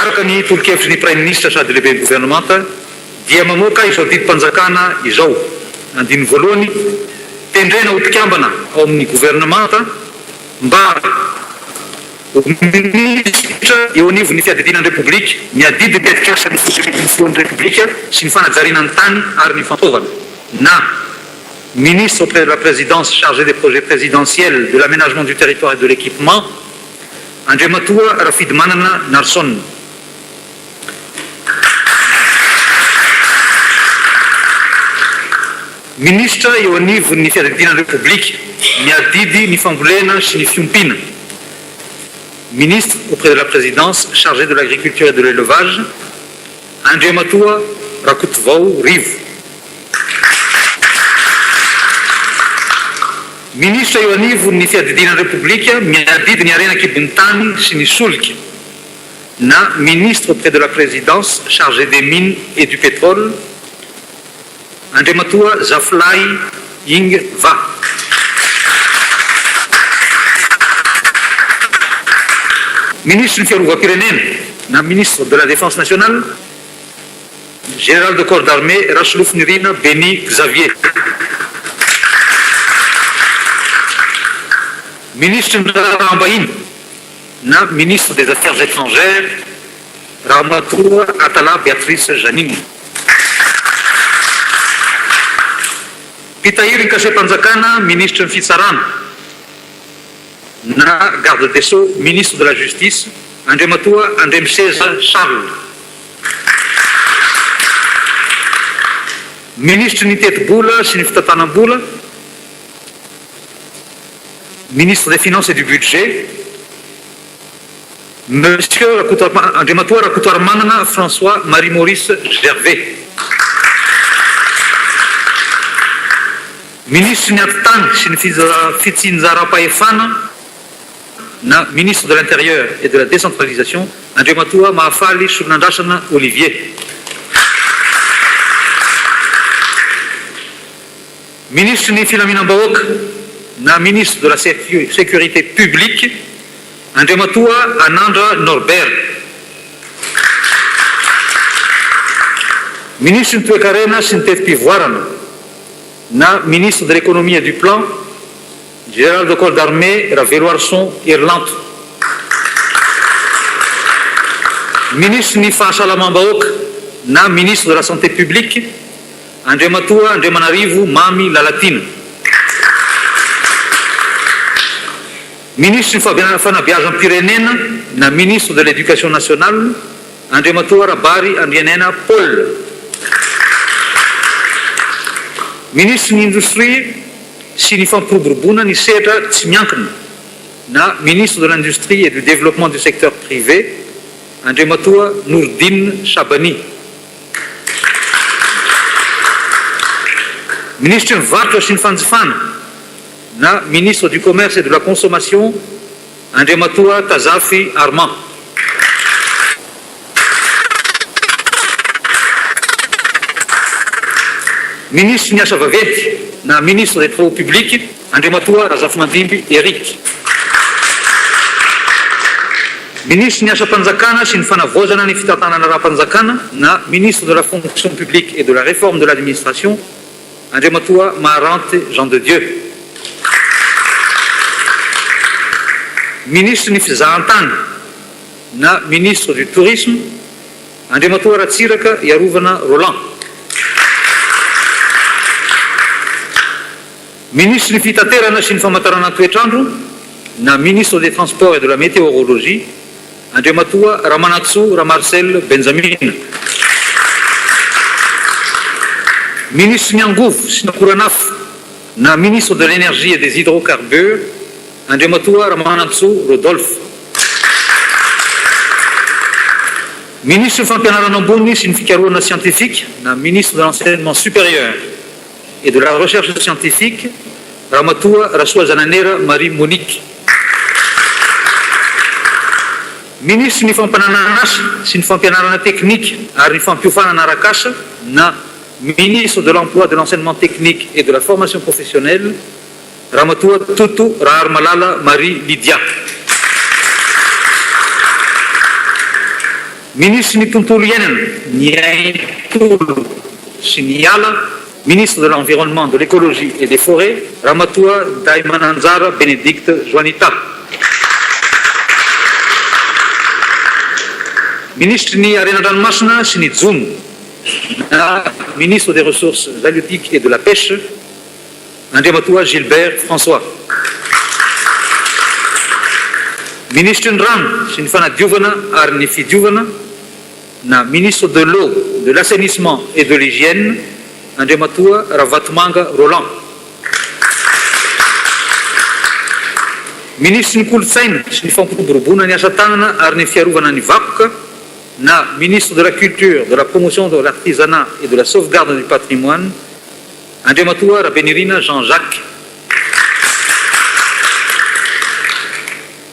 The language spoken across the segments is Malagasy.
araka ny tolo-kevitry ny prime ministre sady lehibe ny gouvernemanta dia mamoaka izao didim-panjakana izao. Andiny voalohany, tendrena ho mpikambana ao amin'ny gouvernemanta mba ho ministra eo anivon'ny fiadidinan'ny repoblika miadidy mpiatrikasa ny filohan'ny repoblika sy ny fanajariana ny tany ary ny fantaovana. Na ministre auprès de la présidence chargé des projets présidentiels, de l'aménagement du territoire et de l'équipement, Andriamatoa Rafidimanana Narsson. Ministra eo anivon'ny fiadidinan'ny repoblika miadidy ny fambolena sy ny fiompina. Ministre auprès de la présidence chargé de l'agriculture et de l'élevage, Andriamatoa Rakotovao Rivo. Ministra eo anivon'ny fiadidinan'ny repoblika miadidy ny arenakibon'ny tany sy ny solika. Na ministre auprès de la présidence chargé des mines et du pétrole, Andriamatoa Zaflay Ing Va. Ministre ny fiarovam-pirenena na ministre de la défense nationale, général de corps d'armée Rasluf Nirina Beni Xavier. Ministre Rambaïn na ministre des affaires étrangères Ramatoa Atala Beatrice Janine. Pitahiry Kasepanjakana, ministre Fitsarana. Na garde des Sceaux, ministre de la Justice, Andriamatoa Andremseza Charles. Ministre ny teti-bola sy ny fitantanam-bola, ministre des Finances et du Budget, Monsieur Andriamatoa Rakotoarimanana François Marie-Maurice Gervais. Ministre ny atitany sy ny fitsinjaram-pahefana na ministre de l'Intérieur et de la décentralisation, Andriamatoa Mahafaly Sorinandrasana Olivier. Ministre ny filaminam-bahoaka na ministre de la sécurité publique, Andriamatoa Anandra Norbert. Ministre ny toe-karena sy ny tetim-pivoarana na ministre de l'économie et du plan, général de corps d'armée Raveloarson Irlanto. Ministre ny fahasalamam-bahoaka na ministre de la santé publique, Andriamatoa Andriamanarivo Mami Lalatina. Ministre ny fanabeazam-pirenena na ministre de l'éducation nationale, Andriamatoa Rabary Andrianena Paul. Ministre ny industrie sy ny fampiroboroboana ny sedra tsy miankina na ministre de l'industrie et du développement du secteur privé, Andriamatoa Nourdine Chabani. Ministre ny varotra sy ny fanjifana na ministre du commerce et de la consommation, Andriamatoa Tazafi Armand. Ministre ny asa vaventy na ministre des travaux publics, Andriamatoa Razafimandimby Eric. Ministre ny asa-panjakana sy ny fanavaozana ny fitantanana ara-panjakana na ministre de la fonction publique et de la réforme de l'administration, Andriamatoa Maharante Jean de Dieu. Ministre ny fizahantany na ministre du tourisme, Andriamatoa Ratsiraka Iarovana Roland. Ministre ny fitaterana sy ny famantarana toetrandro na ministre des transports et de la météorologie, Andriamatoa Ramanatsoa Ramarcel Benjamin. Ministre ny angovo sy ny akoranafo na ministre de l'énergie et des hydrocarbures, Andriamatoa Ramanatsoa Rodolphe. Ministre ny fampianarana ambony sy ny fikarohana scientifique na ministre de l'enseignement supérieur et de la recherche scientifique, Ramatoa Rasoa Zananera Marie Monique. Ministre ny fampananana asa sy ny fampianarana technique ary ny fampiofanana arak'asa na ministre de l'emploi, de l'enseignement technique et de la formation professionnelle, Ramatoa Tutu Raharmalala Marie Lydia. Ministre ny tontolo iainana, ny aintolo sy ny ala, ministre de l'Environnement, de l'Écologie et des Forêts, Ramatoa Daimananjara Bénédicte Joanita. Ministre ny arenan-dranomasina sy ny jono, ministre des Ressources halieutiques et de la Pêche, Andriamatoa Gilbert François. Ministre ny rano sy ny fanadiovana ary ny fidiovana, na ministre de l'eau, de l'assainissement et de l'hygiène, Andriamatoa Ravatomanga Roland. Ministre ny kolotsaina sy ny fampiroboroboana ny asa tanana ary ny fiarovana ny vakoka, na ministre de la culture, de la promotion de l'artisanat et de la sauvegarde du patrimoine, Andriamatoa Rabenirina Jean-Jacques.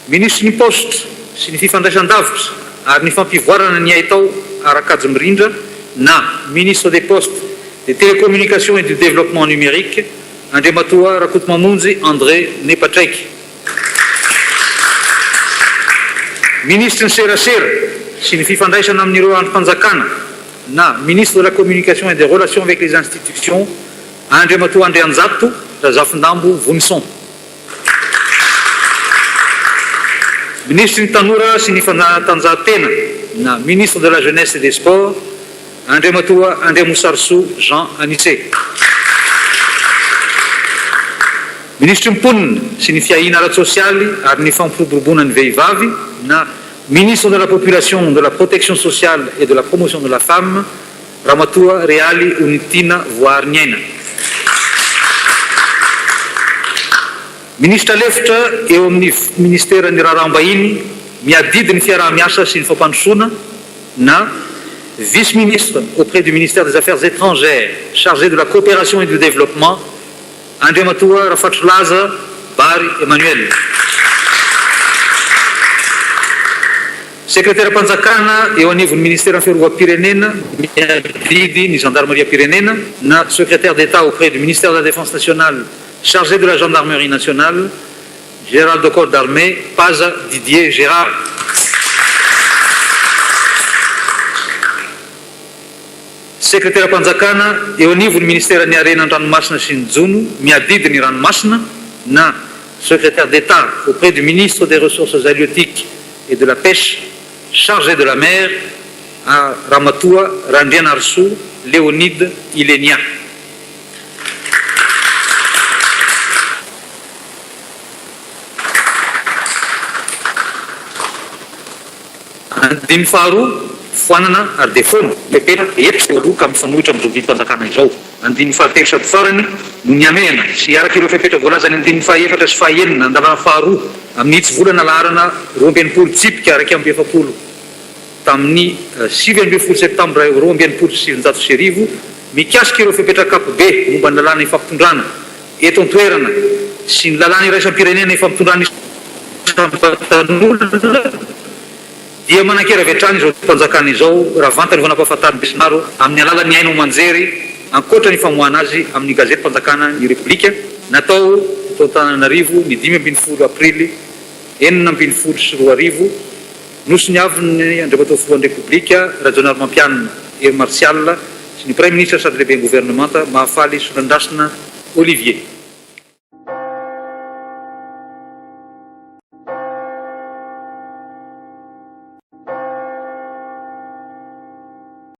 Ministre ny poste sy ny fifandraisan-davitra ary ny fampivoarana ny haitao arakajy mirindra, na ministre des postes, des télécommunications et du développement numérique, Andriamatoa Rakotomamonjy André Nepatraiky. Ministre ny serasera sy ny fifandraisana amin'ireo androm-panjakana, na ministre de la communication et des relations avec les institutions, Andriamatoa Andrianjato Razafindambo Vonisson. Ministre ny tanora sy ny fanatanjahantena, na ministre de la jeunesse et des sports, Andriamatoa Andriamosarso Jean Anissé. Ministre ny mponina sy ny fiahina ara-tsosialy ary ny fampiroboroboana ny vehivavy, na ministre de la population, de la protection sociale et de la promotion de la femme, Ramatoa Reali Unitina Voarniaina. Ministre lefitra eo amin'ny ministère ny raharaham-bahiny, miadidy ny fiaraha-miasa sy ny fampandrosoana, na vice-ministre auprès du ministère des Affaires étrangères, chargé de la coopération et du développement, Andriamatoa Rafatrolaza Bary Emmanuel. Secrétaire mpanjakana eo anivon'ny ministère ny fiarovam-pirenena, miadidy ny gendarmerie-pirenena, na secrétaire d'État auprès du ministère de la Défense nationale, chargé de la gendarmerie nationale, général de corps d'armée, Paza Didier Gérard. Secrétaire mpanjakana eo anivon'ny ministère ny arenan-dranomasina sy ny jono, miadidy ny ranomasina, na secrétaire d'État auprès du ministre des Ressources halieutiques et de la Pêche, chargé de la mer, à Ramatoa Randrianarso Léonide Ilenia. Andiny faharoa, foanana ary de foana pepetraka eto aloka amin'ny fanohitra amin'ny zovidim-panjakana izao. Andiny fahatelo sady farany no niamehana sy araka ireo fepetra voalazany andiny fahaefatra sy fahaenina andalana faharoa amin'ny hitsy volana laharana 12 tsipika araky amby efapolo tamin'ny 7 septambra 2007 mikasika ireo fepetra kapobe momba ny lalàna ifampitondrana eto an-toerana sy ny lalàna iraisam-pirenena ifampitondrana tanora dia manan-kerave hatrany izao mpanjakana izao raha vantany vanampahafantariny besinaro amin'ny alalan'ny aino manjery ankoatra ny famoahana azy amin'ny gazety mpanjakana ny Repoblika natao tao Antananarivo ny 5 aprily 2024 nosy ny avin'ny Andriamatoa Filohan'ny Repoblika Rajonary Mampianina Martial sy ny Premier ministre sady lehibe gouvernemanta Mahafaly Solandrasina Olivier.